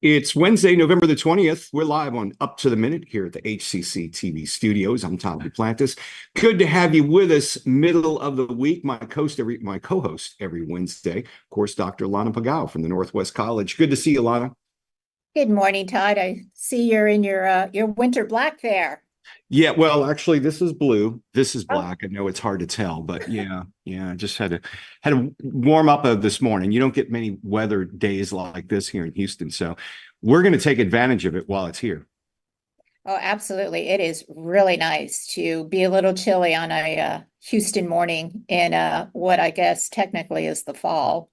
It's Wednesday, November the 20th. We're live on Up to the Minute here at the HCCTV studios. I'm Tom Duplantis. Good to have you with us middle of the week. My co-host every Wednesday, of course, Dr. Lana Pagao from the Northwest College. Good to see you, Lana. Good morning, Todd. I see you're in your winter black there. Yeah, well, actually, this is blue. This is Oh, black. I know it's hard to tell, but I just had to warm up this morning. You don't get many weather days like this here in Houston, so we're going to take advantage of it while it's here. oh, absolutely. It is really nice to be a little chilly on a Houston morning in what I guess technically is the fall.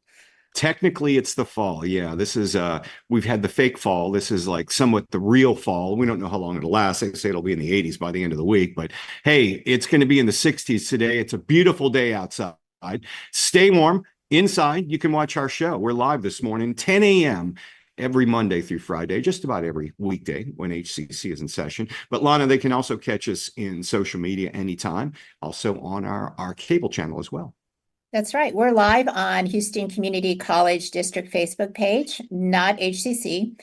Technically, it's the fall. Yeah, this is we've had the fake fall. This is like somewhat the real fall. We don't know how long it'll last. They say it'll be in the 80s by the end of the week, but hey, it's going to be in the 60s today. It's a beautiful day outside. Stay warm inside. You can watch our show. We're live this morning, 10 a.m. every Monday through Friday, just about every weekday when HCC is in session. But Lana, they can also catch us in social media anytime, also on our cable channel as well. That's right. We're live on Houston Community College District Facebook page, not HCC,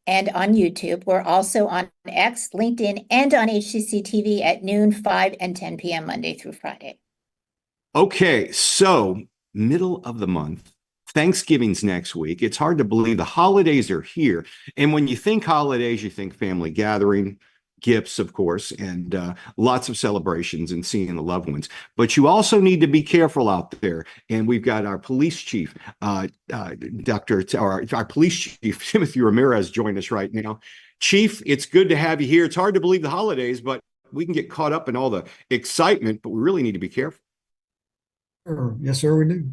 and on YouTube. We're also on X, LinkedIn, and on HCC TV at noon, 5, and 10 p.m. Monday through Friday. Okay, so middle of the month. Thanksgiving's next week. It's hard to believe the holidays are here. And when you think holidays, you think family gathering, gifts, of course, and lots of celebrations and seeing the loved ones. But you also need to be careful out there. And we've got our police chief, our police chief, Timothy Ramirez, join us right now. Chief, it's good to have you here. It's hard to believe the holidays, but we can get caught up in all the excitement, but we really need to be careful. Sure. Yes, sir, we do.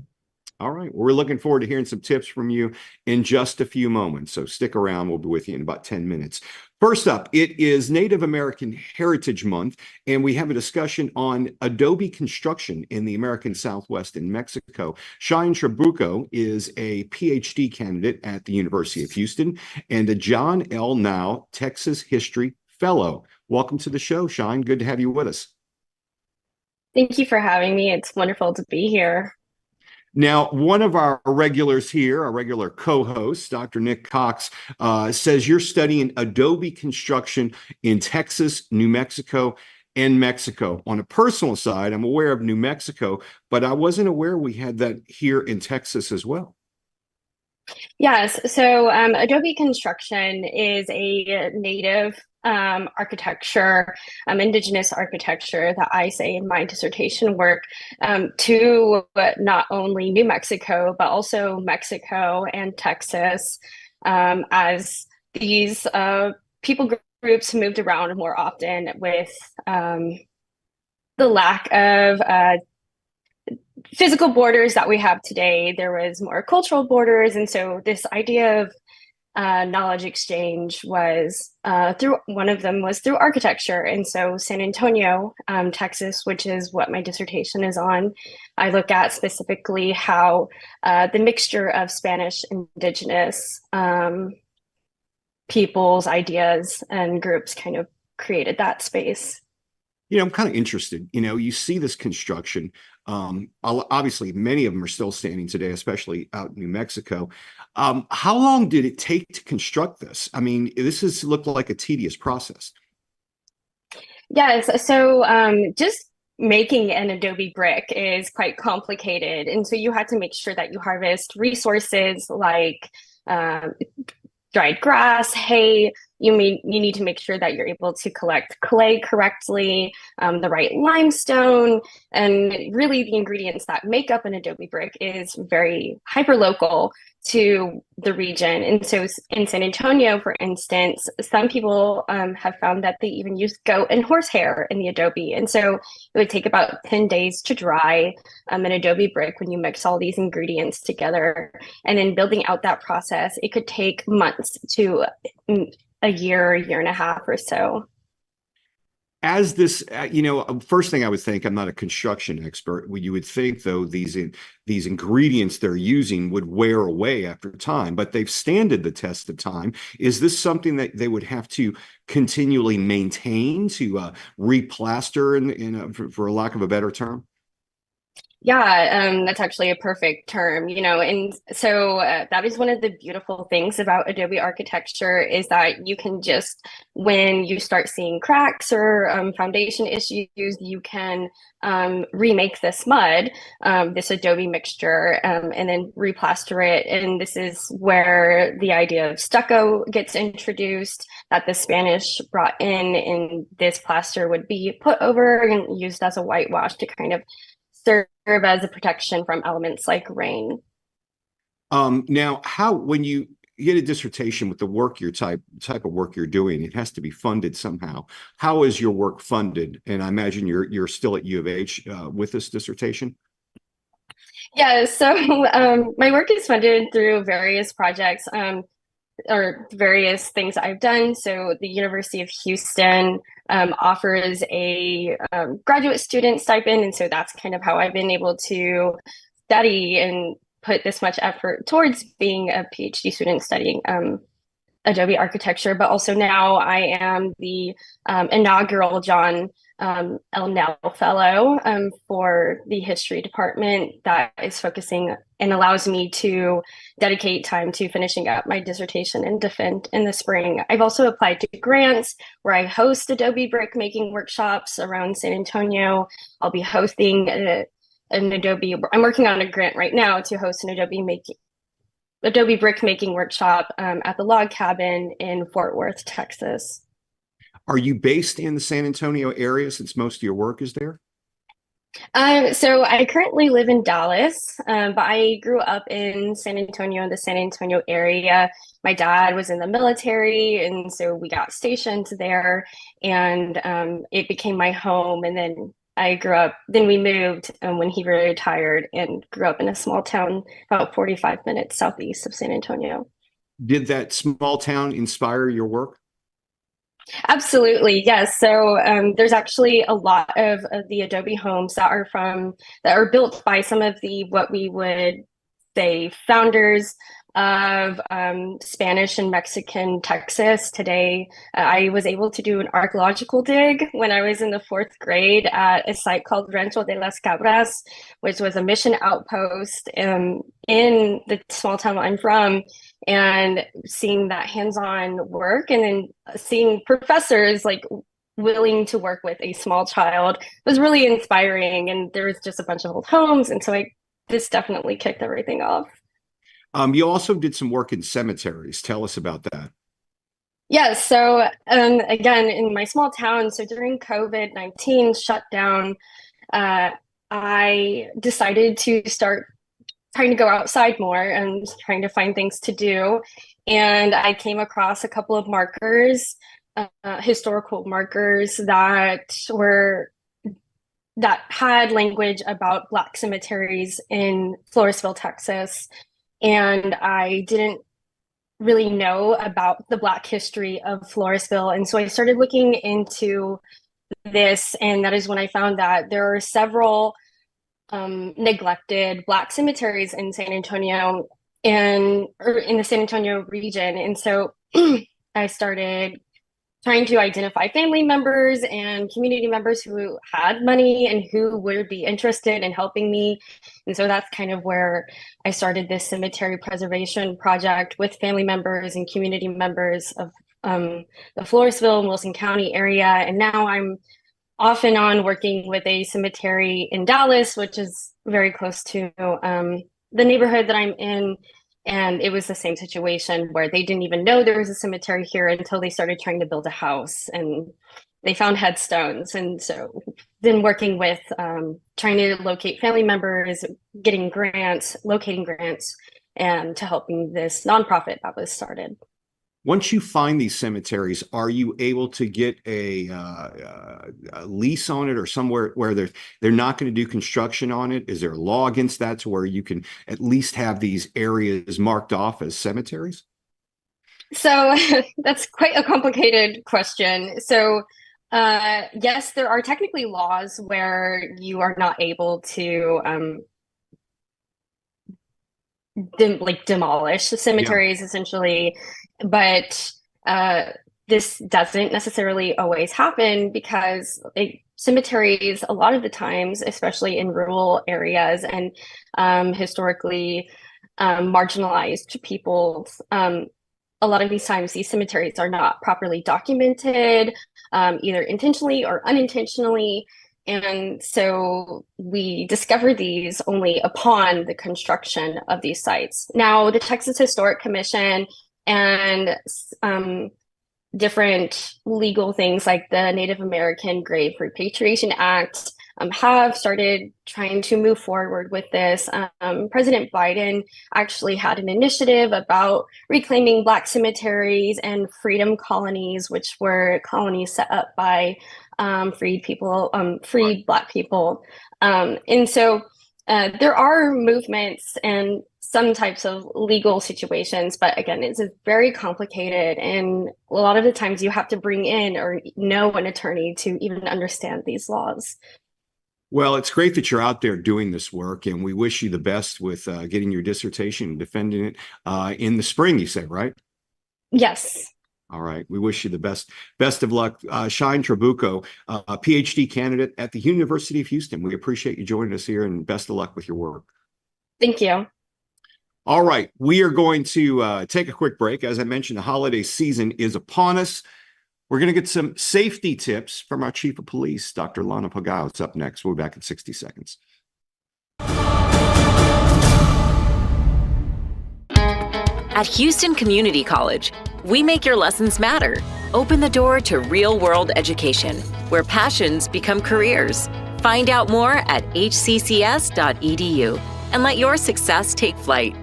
All right. Well, we're looking forward to hearing some tips from you in just a few moments. So stick around. We'll be with you in about 10 minutes. First up, it is Native American Heritage Month, and we have a discussion on adobe construction in the American Southwest in Mexico. Shine Trabucco is a Ph.D. candidate at the University of Houston and a John L. Now Texas History Fellow. Welcome to the show, Shine. Good to have you with us. Thank you for having me. It's wonderful to be here. Now, one of our regulars here, our regular co-host, Dr. Nick Cox, says you're studying adobe construction in Texas, New Mexico, and Mexico. On a personal side, I'm aware of New Mexico, but I wasn't aware we had that here in Texas as well. Yes, so adobe construction is a native architecture, indigenous architecture that I say in my dissertation work to not only New Mexico, but also Mexico and Texas as these people groups moved around more often with the lack of physical borders that we have today. There was more cultural borders. And so this idea of knowledge exchange was through one of them was through architecture. And so San Antonio, Texas, which is what my dissertation is on, I look at specifically how the mixture of Spanish indigenous people's ideas and groups kind of created that space. I'm kind of interested. You see this construction. Obviously, many of them are still standing today, especially out in New Mexico. How long did it take to construct this? I mean, this has looked like a tedious process. Yes, so just making an adobe brick is quite complicated. And so you had to make sure that you harvest resources like dried grass, hay. You need to make sure that you're able to collect clay correctly, the right limestone, and really the ingredients that make up an adobe brick is very hyperlocal to the region. And so in San Antonio, for instance, some people have found that they even use goat and horsehair in the adobe. And so it would take about 10 days to dry an adobe brick when you mix all these ingredients together. And in building out that process, it could take months to a year and a half or so. As this, first thing I would think, I'm not a construction expert. You would think, though, these ingredients they're using would wear away after time, but they've standed the test of time. Is this something that they would have to continually maintain to replaster, for a lack of a better term? Yeah, that's actually a perfect term, and so that is one of the beautiful things about Adobe architecture is that you can just, when you start seeing cracks or foundation issues, you can remake this mud, this Adobe mixture, and then replaster it. And this is where the idea of stucco gets introduced, that the Spanish brought in, and this plaster would be put over and used as a whitewash to kind of serve as a protection from elements like rain. Now, when you get a dissertation with the work your type of work you're doing, it has to be funded somehow. How is your work funded? And I imagine you're still at U of H with this dissertation. Yeah, so my work is funded through various projects or various things I've done. So the University of Houston offers a graduate student stipend. And so that's kind of how I've been able to study and put this much effort towards being a PhD student studying Adobe architecture. But also now I am the inaugural John L. Nell Fellow for the history department that is focusing and allows me to dedicate time to finishing up my dissertation and defend in the spring. I've also applied to grants where I host Adobe brick making workshops around San Antonio. I'll be hosting an Adobe, I'm working on a grant right now to host an Adobe brick making workshop at the log cabin in Fort Worth, Texas. Are you based in the San Antonio area since most of your work is there? So I currently live in Dallas, but I grew up in San Antonio, in the San Antonio area. My dad was in the military, and so we got stationed there, and it became my home. And then then we moved when he retired and grew up in a small town about 45 minutes southeast of San Antonio. Did that small town inspire your work? Absolutely, yes. So there's actually a lot of the Adobe homes that are built by some of the what we would say founders of Spanish and Mexican Texas. Today, I was able to do an archaeological dig when I was in the 4th grade at a site called Rancho de las Cabras, which was a mission outpost in the small town I'm from, and seeing that hands-on work and then seeing professors like willing to work with a small child was really inspiring. And there was just a bunch of old homes. And so this definitely kicked everything off. You also did some work in cemeteries. Tell us about that. Yeah, so again, in my small town, so during COVID-19 shutdown, I decided to start trying to go outside more and trying to find things to do. And I came across a couple of markers, historical markers that had language about Black cemeteries in Floresville, Texas. And I didn't really know about the Black history of Floresville. And so I started looking into this, and that is when I found that there are several neglected Black cemeteries in San Antonio or in the San Antonio region. And so I started trying to identify family members and community members who had money and who would be interested in helping me. And so that's kind of where I started this cemetery preservation project with family members and community members of the Floresville and Wilson County area. And now I'm off and on working with a cemetery in Dallas, which is very close to the neighborhood that I'm in. And it was the same situation where they didn't even know there was a cemetery here until they started trying to build a house, and they found headstones. And so then working with trying to locate family members, getting grants, locating grants, and to helping this nonprofit that was started. Once you find these cemeteries, are you able to get a lease on it or somewhere where they're not going to do construction on it? Is there a law against that to where you can at least have these areas marked off as cemeteries? So that's quite a complicated question. So yes, there are technically laws where you are not able to demolish the cemeteries, essentially, but this doesn't necessarily always happen because cemeteries, a lot of the times, especially in rural areas and historically marginalized peoples, a lot of these times these cemeteries are not properly documented, either intentionally or unintentionally. And so we discover these only upon the construction of these sites. Now, the Texas Historic Commission and different legal things like the Native American Grave Repatriation Act have started trying to move forward with this. President Biden actually had an initiative about reclaiming Black cemeteries and freedom colonies, which were colonies set up by freed Black people. And so there are movements and some types of legal situations, but again, it's very complicated. And a lot of the times you have to bring in or know an attorney to even understand these laws. Well, it's great that you're out there doing this work, and we wish you the best with getting your dissertation and defending it in the spring, you said, right? Yes. All right. We wish you the best. Best of luck. Shine Trabucco, a PhD candidate at the University of Houston. We appreciate you joining us here, and best of luck with your work. Thank you. All right. We are going to take a quick break. As I mentioned, the holiday season is upon us. We're going to get some safety tips from our Chief of Police, Dr. Lana Pagao. It's up next. We'll be back in 60 seconds. At Houston Community College, we make your lessons matter. Open the door to real-world education, where passions become careers. Find out more at hccs.edu and let your success take flight.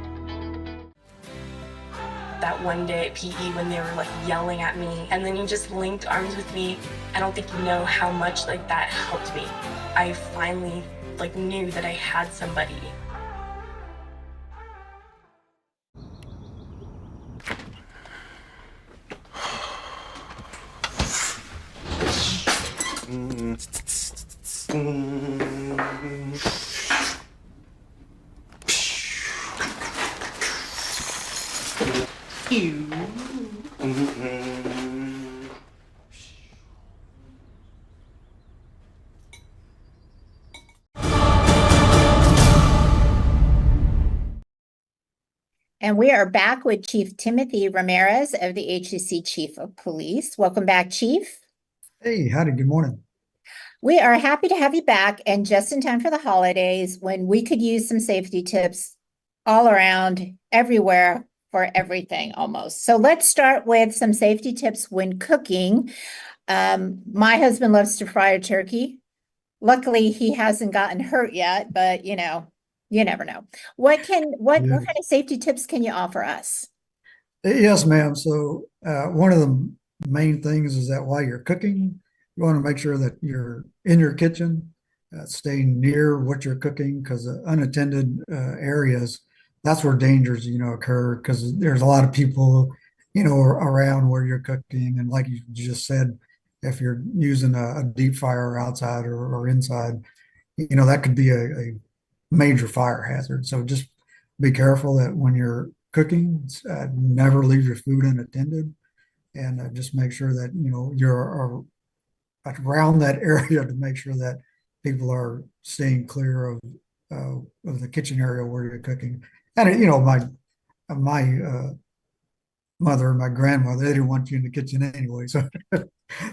That one day at PE when they were like yelling at me and then you just linked arms with me. I don't think you know how much like that helped me. I finally like knew that I had somebody. And we are back with Chief Timothy Ramirez of the HCC Chief of Police. Welcome back, Chief. Hey, howdy, good morning. We are happy to have you back, and just in time for the holidays when we could use some safety tips all around, everywhere, for everything almost. So let's start with some safety tips when cooking. My husband loves to fry a turkey. Luckily, he hasn't gotten hurt yet, but you know, you never know. What kind of safety tips can you offer us? Yes, ma'am. So one of the main things is that while you're cooking, you want to make sure that you're in your kitchen, staying near what you're cooking, because unattended areas, that's where dangers, occur, because there's a lot of people, around where you're cooking. And like you just said, if you're using a deep fryer outside or inside, that could be a major fire hazard. So just be careful that when you're cooking, never leave your food unattended, and just make sure that you're around that area to make sure that people are staying clear of the kitchen area where you're cooking. And my mother and my grandmother, they didn't want you in the kitchen anyway, so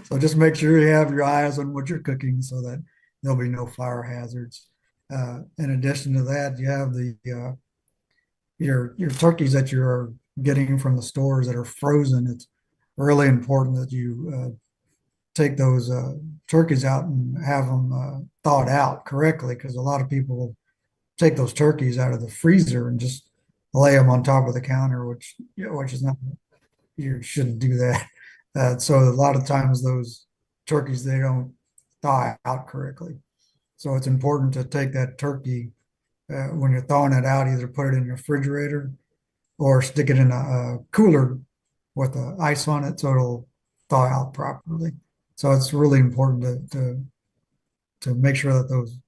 so just make sure you have your eyes on what you're cooking so that there'll be no fire hazards. In addition to that, you have your turkeys that you're getting from the stores that are frozen. It's really important that you take those turkeys out and have them thawed out correctly, because a lot of people will take those turkeys out of the freezer and just lay them on top of the counter, which is not, you shouldn't do that. So a lot of times those turkeys, they don't thaw out correctly. So it's important to take that turkey when you're thawing it out, either put it in your refrigerator or stick it in a cooler with ice on it so it'll thaw out properly. So it's really important to make sure that those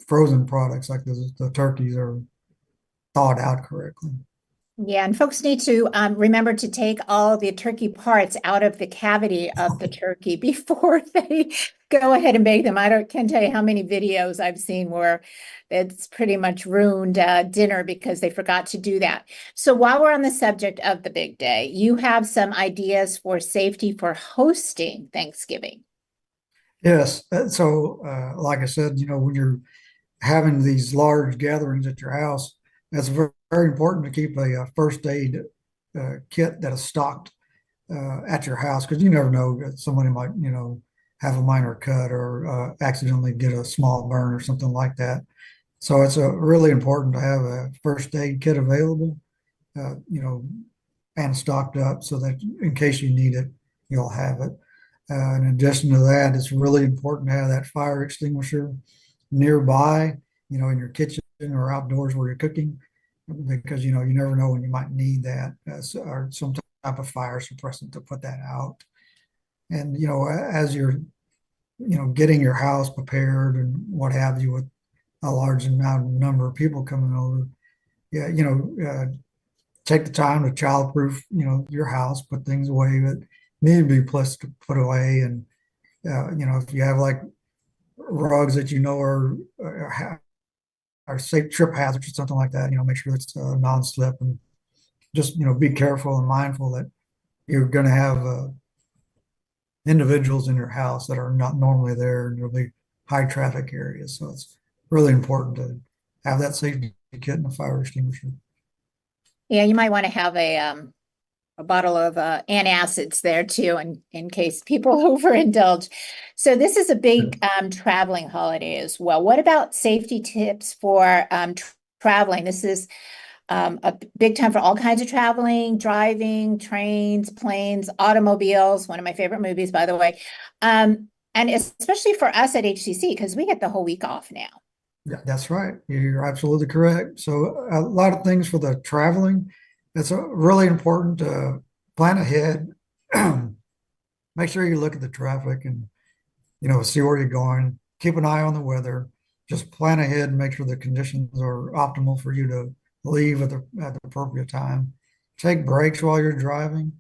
frozen products like the turkeys are thawed out correctly. Yeah, and folks need to remember to take all the turkey parts out of the cavity of the turkey before they go ahead and bake them. Can't tell you how many videos I've seen where it's pretty much ruined dinner because they forgot to do that. So while we're on the subject of the big day, you have some ideas for safety for hosting Thanksgiving. Yes. So, like I said, when you're having these large gatherings at your house, it's very, very important to keep a first aid kit that is stocked at your house, because you never know, somebody might, have a minor cut or accidentally get a small burn or something like that. So it's really important to have a first aid kit available, uh, you know, and stocked up so that in case you need it, you'll have it. In addition to that, it's really important to have that fire extinguisher nearby, in your kitchen or outdoors where you're cooking, because, you never know when you might need that, or some type of fire suppressant to put that out. And, as you're, getting your house prepared and what have you with a large number of people coming over, yeah, take the time to childproof, your house, put things away that need to be put away. And, if you have like rugs that are safe trip hazards or something like that, make sure it's non-slip, and just, be careful and mindful that you're going to have individuals in your house that are not normally there, and there'll be high traffic areas. So it's really important to have that safety kit and a fire extinguisher. Yeah, you might want to have a bottle of antacids there too, in case people overindulge. So this is a big traveling holiday as well. What about safety tips for traveling? This is a big time for all kinds of traveling, driving, trains, planes, automobiles, one of my favorite movies, by the way. And especially for us at HCC, because we get the whole week off now. Yeah, that's right. You're absolutely correct. So a lot of things for the traveling. It's really important to plan ahead. Make sure you look at the traffic and, see where you're going. Keep an eye on the weather. Just plan ahead and make sure the conditions are optimal for you to leave at the appropriate time. Take breaks while you're driving.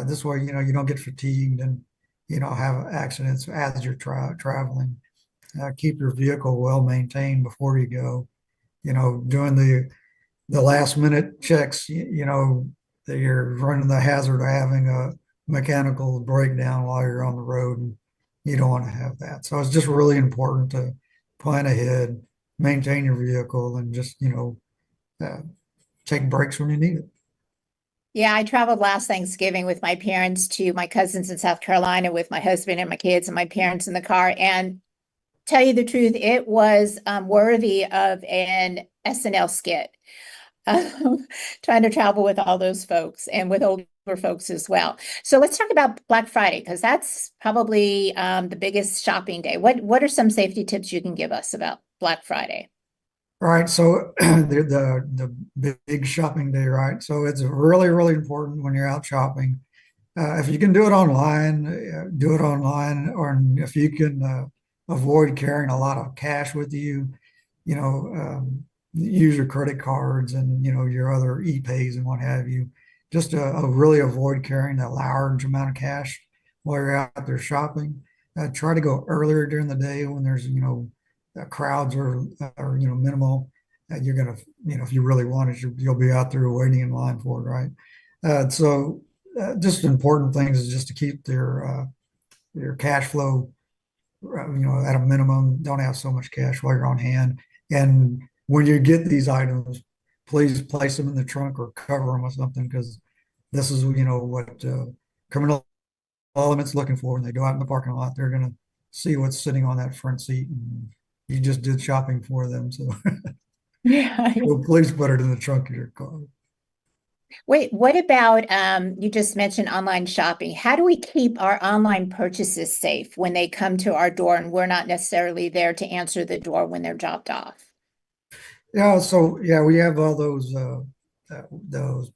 This way, you don't get fatigued and, have accidents as you're traveling. Keep your vehicle well maintained before you go. Doing the last minute checks, that you're running the hazard of having a mechanical breakdown while you're on the road, and you don't want to have that. So it's just really important to plan ahead, maintain your vehicle, and just, take breaks when you need it. Yeah, I traveled last Thanksgiving with my parents to my cousins in South Carolina with my husband and my kids and my parents in the car. And tell you the truth, it was worthy of an SNL skit. Trying to travel with all those folks and with older folks as well. So let's talk about Black Friday, because that's probably the biggest shopping day. What are some safety tips you can give us about Black Friday? All right, so the big shopping day, right? So it's really, really important when you're out shopping. If you can do it online, do it online, or if you can avoid carrying a lot of cash with you, use your credit cards and, your other e-pays and what have you. Just really avoid carrying a large amount of cash while you're out there shopping. Try to go earlier during the day when there's, crowds are minimal. You're gonna, if you really want it, you'll be out there waiting in line for it, right? So just important things is just to keep your cash flow, at a minimum. Don't have so much cash while you're on hand. And when you get these items, please place them in the trunk or cover them with something, because this is, what criminal elements looking for when they go out in the parking lot. They're gonna see what's sitting on that front seat, and you just did shopping for them. So, Yeah. so please put it in the trunk of your car. Wait, what about you just mentioned online shopping? How do we keep our online purchases safe when they come to our door and we're not necessarily there to answer the door when they're dropped off? Yeah, so yeah, we have all those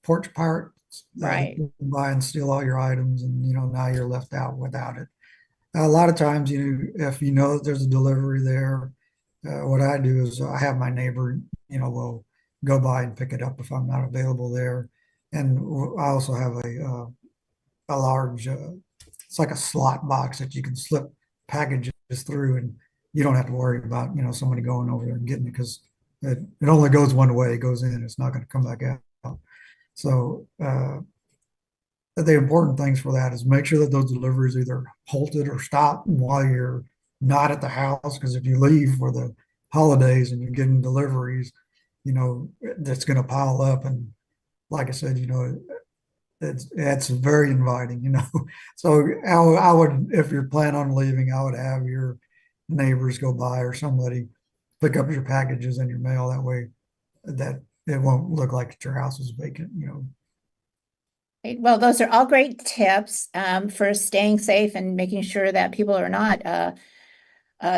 porch pirates that Right. can buy and steal all your items, and now you're left out without it. A lot of times, if you know that there's a delivery there, what I do is I have my neighbor, will go by and pick it up if I'm not available there. And I also have a large, it's like a slot box that you can slip packages through, and you don't have to worry about, somebody going over there and getting it, because it only goes one way. It goes in, it's not going to come back out. So the important things for that is make sure that those deliveries either halted or stopped while you're not at the house. Because if you leave for the holidays and you're getting deliveries, that's going to pile up. And like I said, it's very inviting. So I would, if you're planning on leaving, I would have your neighbors go by or somebody pick up your packages and your mail. That way that it won't look like your house is vacant. Great. Well, those are all great tips for staying safe and making sure that people are not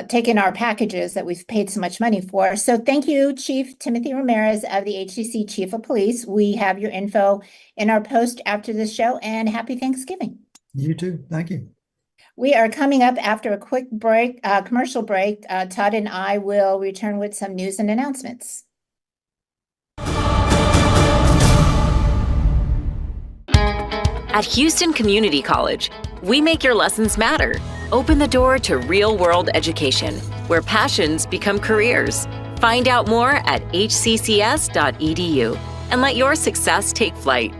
taking our packages that we've paid so much money for. So thank you, Chief Timothy Ramirez of the HCC Chief of Police. We have your info in our post after this show, and happy Thanksgiving. You too. Thank you. We are coming up after a quick break, commercial break. Todd and I will return with some news and announcements. At Houston Community College, we make your lessons matter. Open the door to real-world education, where passions become careers. Find out more at hccs.edu and let your success take flight.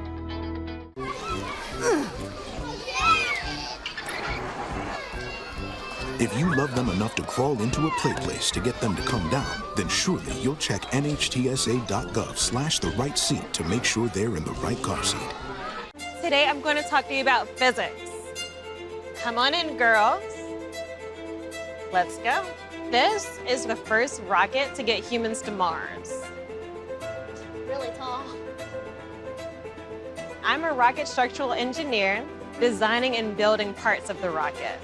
If you love them enough to crawl into a play place to get them to come down, then surely you'll check nhtsa.gov/the right seat to make sure they're in the right car seat. Today I'm going to talk to you about physics. Come on in, girls. Let's go. This is the first rocket to get humans to Mars. Really tall. I'm a rocket structural engineer, designing and building parts of the rocket.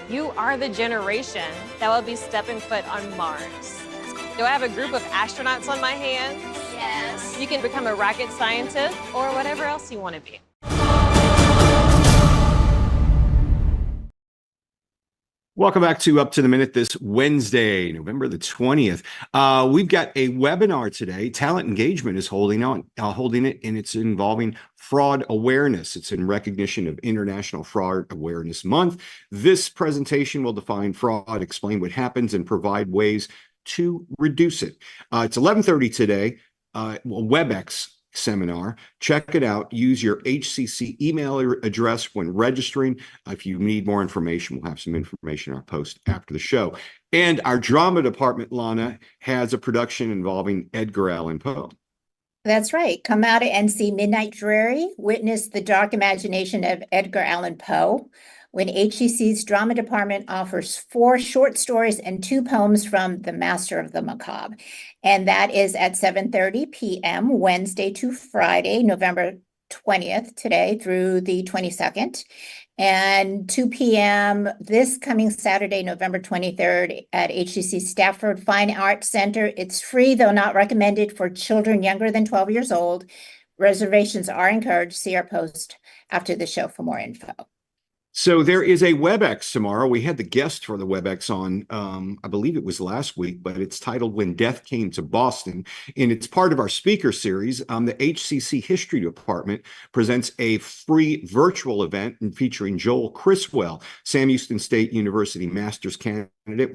You are the generation that will be stepping foot on Mars. Do I have a group of astronauts on my hands? Yes. You can become a rocket scientist or whatever else you want to be. Welcome back to Up to the Minute this Wednesday, November the 20th. We've got a webinar today. Talent Engagement is holding it, and it's involving fraud awareness. It's in recognition of International Fraud Awareness Month. This presentation will define fraud, explain what happens, and provide ways to reduce it. It's 11:30 today, WebEx seminar. Check it out. Use your HCC email address when registering. If you need more information, we'll have some information in our post after the show. And our drama department, Lana, has a production involving Edgar Allan Poe. That's right. Come out and see Midnight Dreary, witness the dark imagination of Edgar Allan Poe, when HCC's drama department offers 4 short stories and 2 poems from the master of the macabre. And that is at 7:30 p.m. Wednesday to Friday, November 20th, today through the 22nd. And 2 p.m. this coming Saturday, November 23rd at HCC Stafford Fine Arts Center. It's free, though not recommended for children younger than 12 years old. Reservations are encouraged. See our post after the show for more info. So there is a WebEx tomorrow. We had the guest for the WebEx on, I believe it was last week, but it's titled When Death Came to Boston. And it's part of our speaker series. The HCC History Department presents a free virtual event featuring Joel Criswell, Sam Houston State University master's candidate,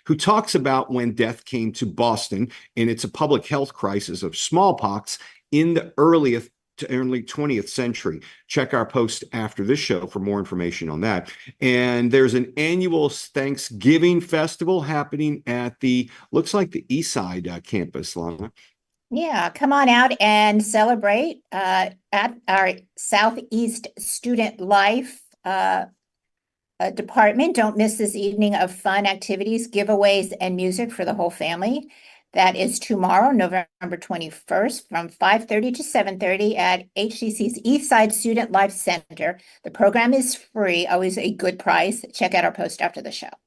who talks about when death came to Boston. And it's a public health crisis of smallpox in the early 20th century. Check our post after this show for more information on that. And there's an annual Thanksgiving festival happening at looks like the Eastside campus, Lana. Yeah, come on out and celebrate at our Southeast Student Life department. Don't miss this evening of fun activities, giveaways, and music for the whole family. That is tomorrow, November 21st, from 5:30 to 7:30 at HCC's Eastside Student Life Center. The program is free, always a good price. Check out our post after the show. I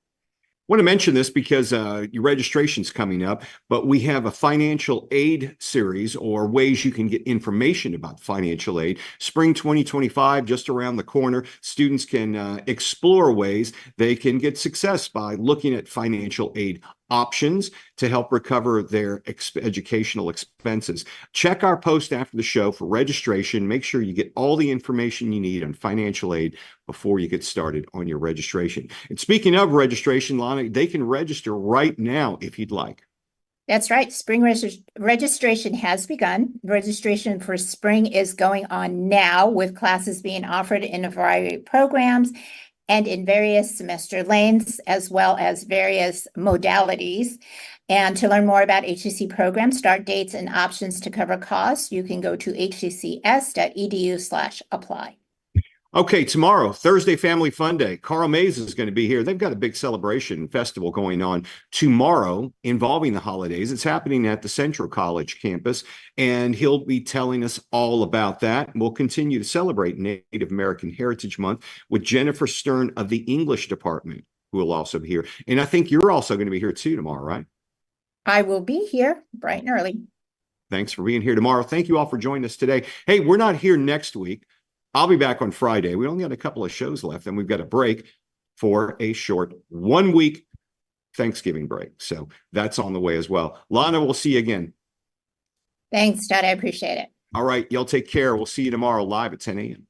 want to mention this because your registration's coming up, but we have a financial aid series, or ways you can get information about financial aid. Spring 2025, just around the corner. Students can explore ways they can get success by looking at financial aid options to help recover their educational expenses. Check our post after the show for registration. Make sure you get all the information you need on financial aid before you get started on your registration. And speaking of registration, Lana, they can register right now if you'd like. That's right. Spring registration has begun. Registration for spring is going on now, with classes being offered in a variety of programs and in various semester lengths, as well as various modalities. And to learn more about HCC programs, start dates, and options to cover costs, you can go to hccs.edu/apply. Okay, tomorrow, Thursday Family Fun Day. Carl Mays is going to be here. They've got a big celebration festival going on tomorrow involving the holidays. It's happening at the Central College campus, and he'll be telling us all about that. We'll continue to celebrate Native American Heritage Month with Jennifer Stern of the English department, who will also be here. And I think you're also going to be here too tomorrow, right? I will be here bright and early. Thanks for being here tomorrow. Thank you all for joining us today. Hey, we're not here next week. I'll be back on Friday. We only got a couple of shows left, and we've got a break for a short 1 week Thanksgiving break. So that's on the way as well. Lana, we'll see you again. Thanks, Todd. I appreciate it. All right. Y'all take care. We'll see you tomorrow live at 10 a.m.